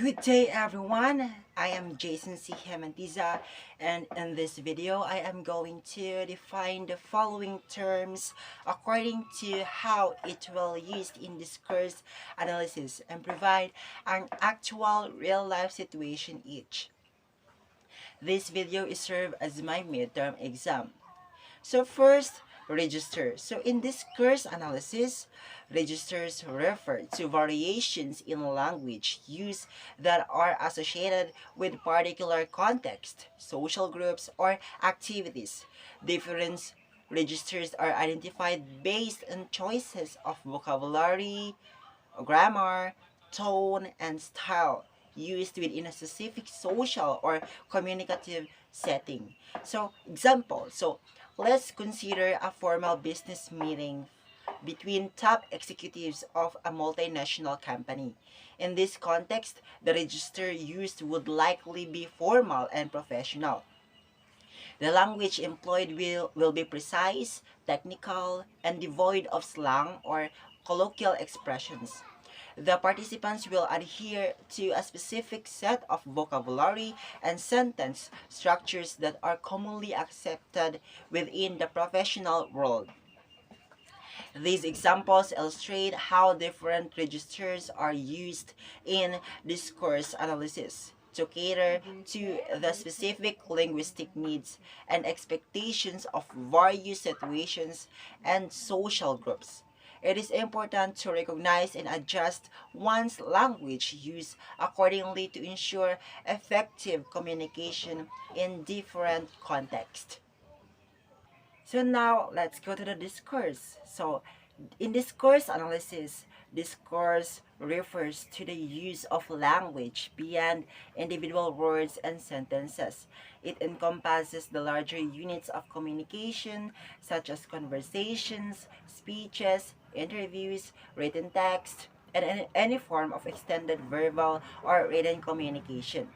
Good day everyone, I am Jason C. Hemantiza, and in this video I am going to define the following terms according to how it will used in discourse analysis and provide an actual real-life situation each. This video is served as my midterm exam. So first, register. So in this course analysis, registers refer to variations in language use that are associated with particular context, social groups, or activities. Different registers are identified based on choices of vocabulary, grammar, tone, and style used within a specific social or communicative setting. So, example, let's consider a formal business meeting between top executives of a multinational company. In this context, the register used would likely be formal and professional. The language employed will be precise, technical, and devoid of slang or colloquial expressions. The participants will adhere to a specific set of vocabulary and sentence structures that are commonly accepted within the professional world. These examples illustrate how different registers are used in discourse analysis to cater to the specific linguistic needs and expectations of various situations and social groups. It is important to recognize and adjust one's language use accordingly to ensure effective communication in different contexts. So now let's go to the discourse. So in discourse analysis, discourse refers to the use of language beyond individual words and sentences. It encompasses the larger units of communication such as conversations, speeches, interviews, written text, and any form of extended verbal or written communication.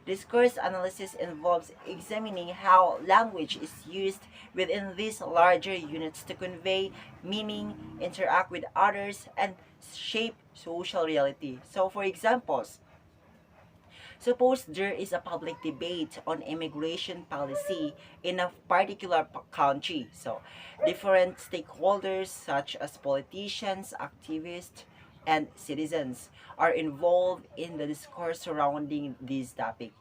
Discourse analysis involves examining how language is used within these larger units to convey meaning, interact with others, and shape social reality. So, for examples, suppose there is a public debate on immigration policy in a particular country. So, different stakeholders such as politicians, activists, and citizens are involved in the discourse surrounding this topic.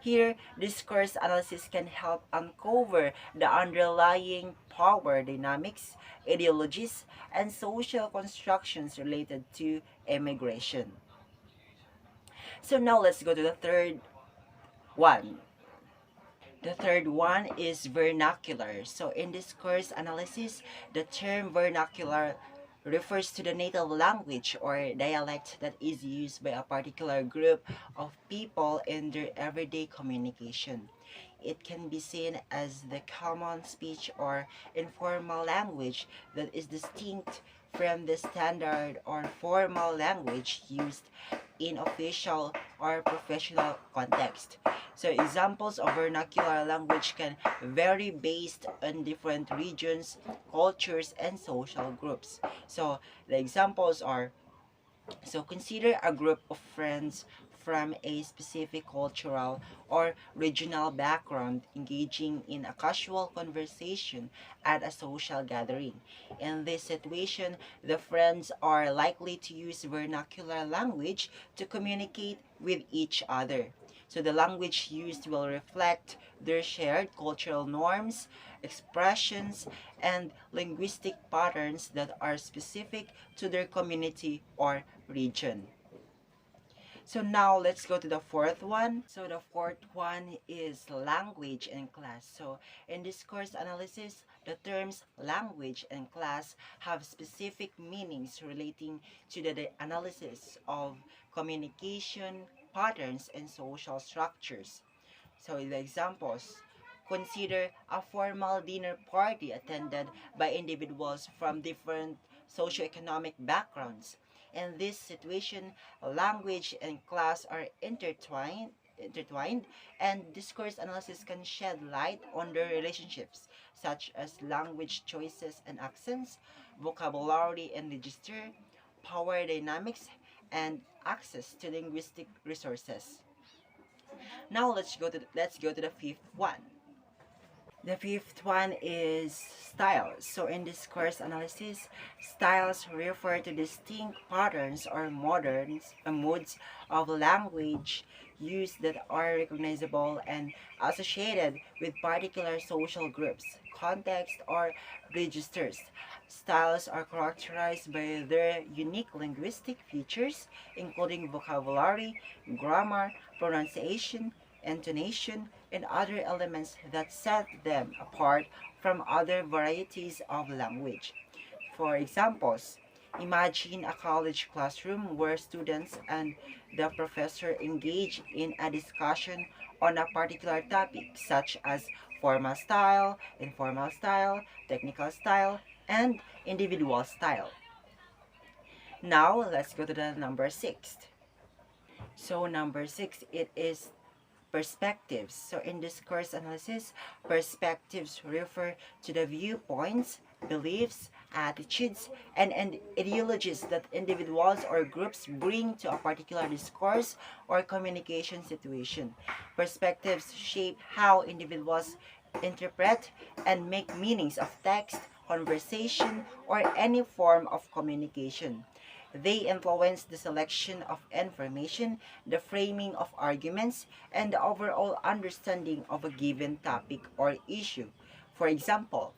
Here, discourse analysis can help uncover the underlying power dynamics, ideologies, and social constructions related to immigration. So now let's go to the third one. The third one is vernacular. So in discourse analysis, the term vernacular refers to the native language or dialect that is used by a particular group of people in their everyday communication. It can be seen as the common speech or informal language that is distinct from the standard or formal language used in official or professional context. So examples of vernacular language can vary based on different regions, cultures, and social groups. So the examples are, so consider a group of friends from a specific cultural or regional background engaging in a casual conversation at a social gathering. In this situation, the friends are likely to use vernacular language to communicate with each other. So the language used will reflect their shared cultural norms, expressions, and linguistic patterns that are specific to their community or region. So now let's go to the fourth one. So the fourth one is language and class. So in discourse analysis, the terms language and class have specific meanings relating to the analysis of communication patterns and social structures. So the examples, consider a formal dinner party attended by individuals from different socioeconomic backgrounds. In this situation, language and class are intertwined, and discourse analysis can shed light on their relationships, such as language choices and accents, vocabulary and register, power dynamics, and access to linguistic resources. Now let's go to the fifth one. The fifth one is styles. So in discourse analysis, styles refer to distinct patterns or moods of language use that are recognizable and associated with particular social groups, context, or registers. Styles are characterized by their unique linguistic features, including vocabulary, grammar, pronunciation, intonation, and other elements that set them apart from other varieties of language. For examples, imagine a college classroom where students and the professor engage in a discussion on a particular topic, such as formal style, informal style, technical style, and individual style. Now, let's go to the number six. So, number six, it is perspectives. So in discourse analysis, perspectives refer to the viewpoints, beliefs, attitudes, and ideologies that individuals or groups bring to a particular discourse or communication situation. Perspectives shape how individuals interpret and make meanings of text, conversation, or any form of communication. They influence the selection of information, the framing of arguments, and the overall understanding of a given topic or issue. For example,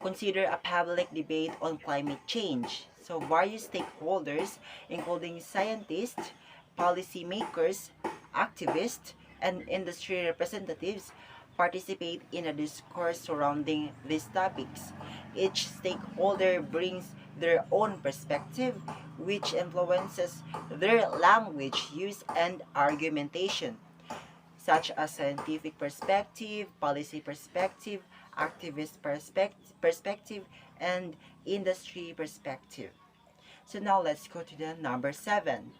consider a public debate on climate change. So various stakeholders, including scientists, policymakers, activists, and industry representatives, participate in a discourse surrounding these topics. Each stakeholder brings their own perspective, which influences their language use and argumentation, such as scientific perspective, policy perspective, activist perspective, and industry perspective. So now let's go to the number seven.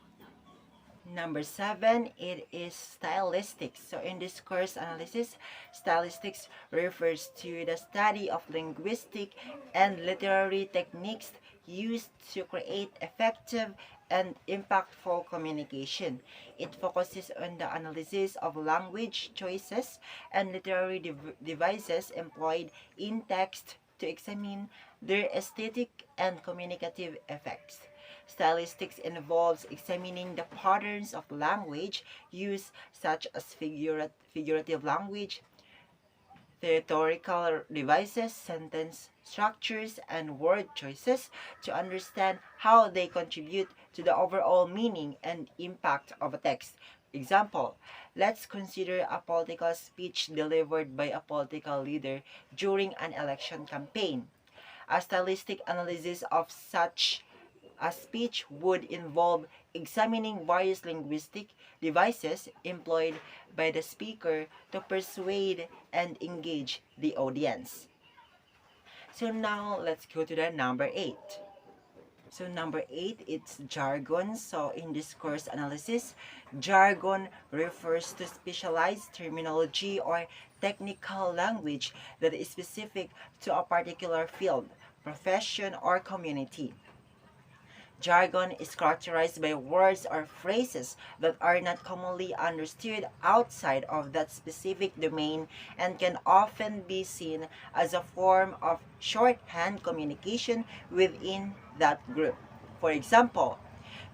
Number seven, it is stylistics. So in discourse analysis, stylistics refers to the study of linguistic and literary techniques used to create effective and impactful communication. It focuses on the analysis of language choices and literary devices employed in text to examine their aesthetic and communicative effects. Stylistics involves examining the patterns of language use, such as figurative language, rhetorical devices, sentence structures, and word choices to understand how they contribute to the overall meaning and impact of a text. Example, let's consider a political speech delivered by a political leader during an election campaign. A stylistic analysis of such a speech would involve examining various linguistic devices employed by the speaker to persuade and engage the audience. So now let's go to the number 8. So number 8, it's jargon. So in discourse analysis, jargon refers to specialized terminology or technical language that is specific to a particular field, profession, or community. Jargon is characterized by words or phrases that are not commonly understood outside of that specific domain and can often be seen as a form of shorthand communication within that group. For example,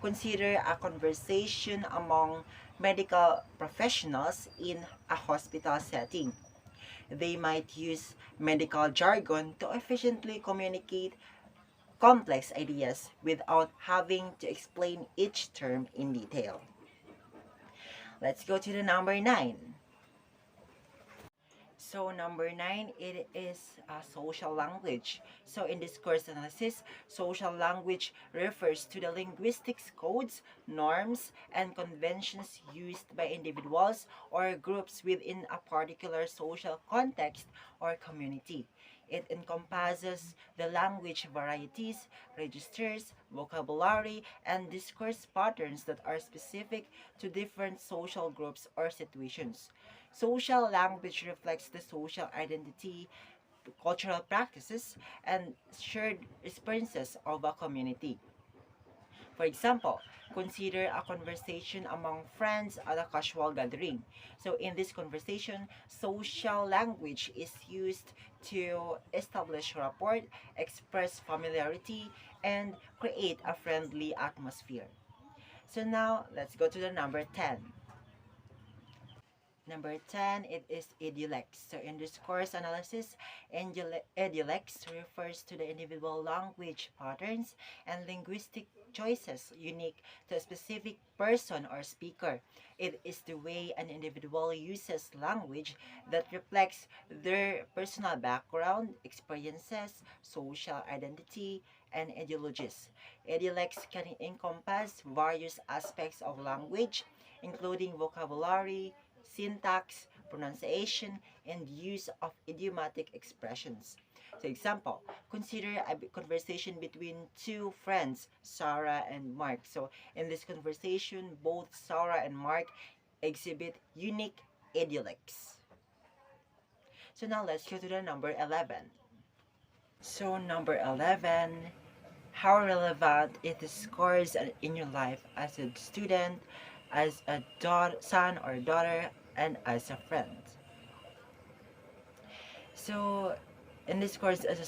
consider a conversation among medical professionals in a hospital setting. They might use medical jargon to efficiently communicate complex ideas without having to explain each term in detail. Let's go to the number 9. So number 9, it is social language. So in discourse analysis, social language refers to the linguistics codes, norms, and conventions used by individuals or groups within a particular social context or community. It encompasses the language varieties, registers, vocabulary, and discourse patterns that are specific to different social groups or situations. Social language reflects the social identity, cultural practices, and shared experiences of a community. For example, consider a conversation among friends at a casual gathering. So in this conversation, social language is used to establish rapport, express familiarity, and create a friendly atmosphere. So now, let's go to the number 10. Number 10, it is idiolects. So in discourse analysis, idiolects refers to the individual language patterns and linguistic choices unique to a specific person or speaker. It is the way an individual uses language that reflects their personal background, experiences, social identity, and ideologies. Idiolects can encompass various aspects of language, including vocabulary, syntax, pronunciation, and use of idiomatic expressions. So example, consider a conversation between two friends, Sarah and Mark. So in this conversation, both Sarah and Mark exhibit unique idiolects. So now let's go to the number 11. So number 11, how relevant it scores in your life as a student, as a son or daughter, and as a friend. So in this course, as a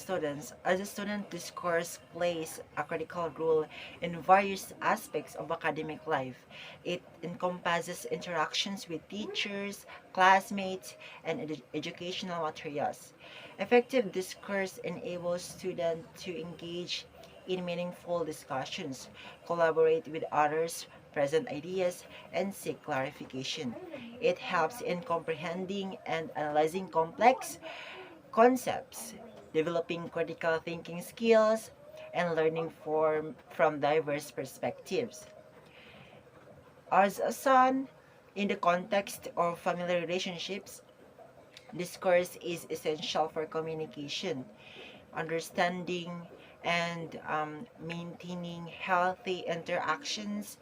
student, this course plays a critical role in various aspects of academic life. It encompasses interactions with teachers, classmates, and educational materials. Effective discourse enables students to engage in meaningful discussions, collaborate with others, present ideas, and seek clarification. It helps in comprehending and analyzing complex concepts, developing critical thinking skills, and learning from diverse perspectives. As a son, in the context of family relationships, discourse is essential for communication, understanding, and maintaining healthy interactions.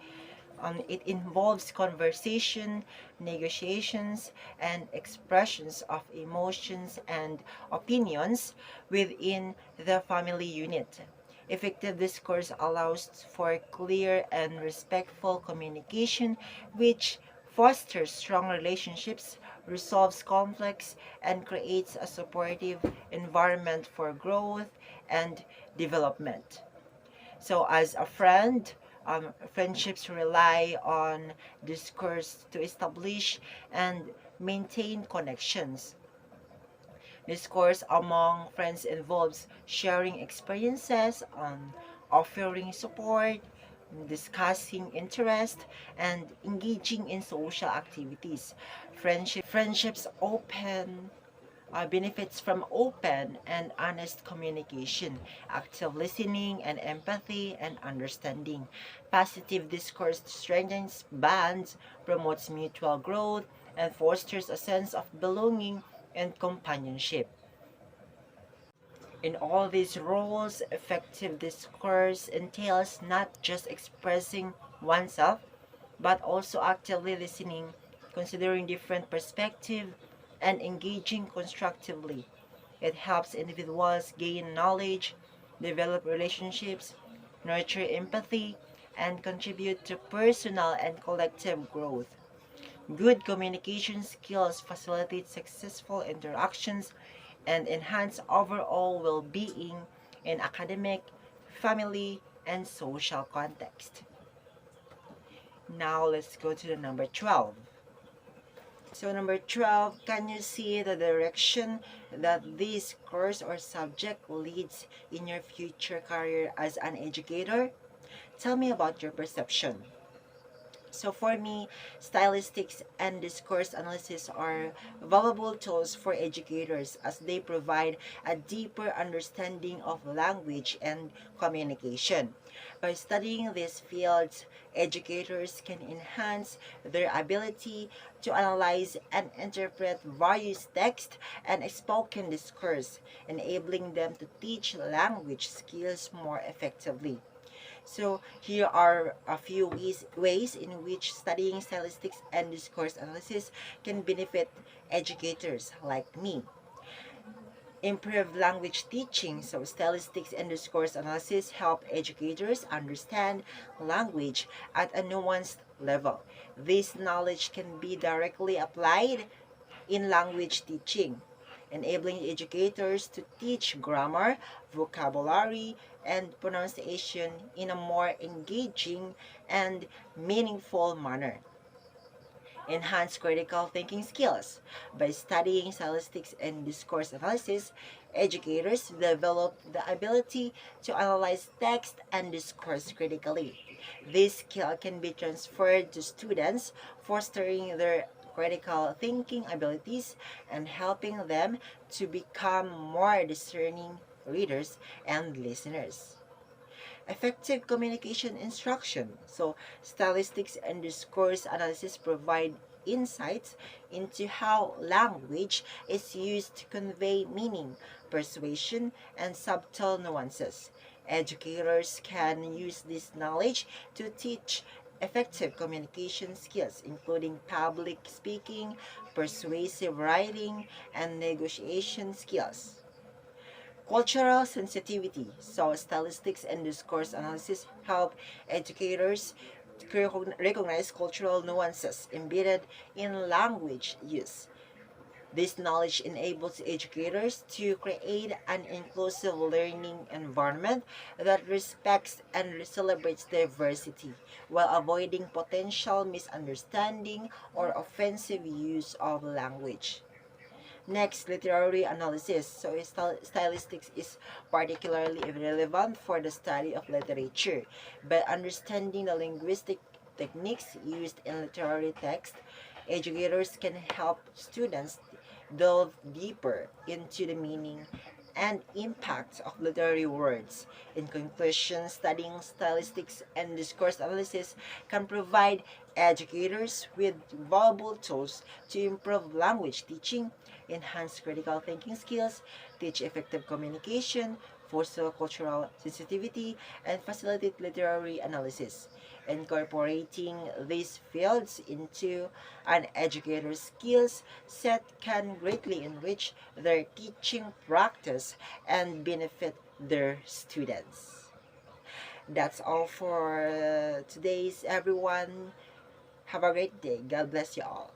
It involves conversation, negotiations, and expressions of emotions and opinions within the family unit. Effective discourse allows for clear and respectful communication, which fosters strong relationships, resolves conflicts, and creates a supportive environment for growth and development. So, as a friend, friendships rely on discourse to establish and maintain connections. Discourse among friends involves sharing experiences, offering support, discussing interest, and engaging in social activities. Friendships open benefits from open and honest communication, active listening and empathy and understanding. Positive discourse strengthens bonds, promotes mutual growth, and fosters a sense of belonging and companionship. In all these roles, effective discourse entails not just expressing oneself, but also actively listening, considering different perspectives, and engaging constructively. It helps individuals gain knowledge, develop relationships, nurture empathy, and contribute to personal and collective growth. Good communication skills facilitate successful interactions and enhance overall well-being in academic, family, and social context. Now let's go to the number 12. So number 12, can you see the direction that this course or subject leads in your future career as an educator? Tell me about your perception. So for me, stylistics and discourse analysis are valuable tools for educators as they provide a deeper understanding of language and communication. By studying these fields, educators can enhance their ability to analyze and interpret various text and spoken discourse, enabling them to teach language skills more effectively. So here are a few ways in which studying stylistics and discourse analysis can benefit educators like me. Improve language teaching. So stylistics and discourse analysis help educators understand language at a nuanced level. This knowledge can be directly applied in language teaching, enabling educators to teach grammar, vocabulary, and pronunciation in a more engaging and meaningful manner. Enhance critical thinking skills. By studying stylistics and discourse analysis, educators develop the ability to analyze text and discourse critically. This skill can be transferred to students, fostering their critical thinking abilities and helping them to become more discerning readers and listeners. Effective communication instruction. So, stylistics and discourse analysis provide insights into how language is used to convey meaning, persuasion, and subtle nuances. Educators can use this knowledge to teach effective communication skills, including public speaking, persuasive writing, and negotiation skills. Cultural sensitivity. So, stylistics and discourse analysis help educators to recognize cultural nuances embedded in language use. This knowledge enables educators to create an inclusive learning environment that respects and celebrates diversity while avoiding potential misunderstanding or offensive use of language. Next, literary analysis. So, stylistics is particularly relevant for the study of literature. By understanding the linguistic techniques used in literary text, educators can help students delve deeper into the meaning and impact of literary words. In conclusion, studying stylistics and discourse analysis can provide educators with valuable tools to improve language teaching, enhance critical thinking skills, teach effective communication, foster cultural sensitivity, and facilitate literary analysis. Incorporating these fields into an educator's skills set can greatly enrich their teaching practice and benefit their students. That's all for today's everyone. Have a great day. God bless you all.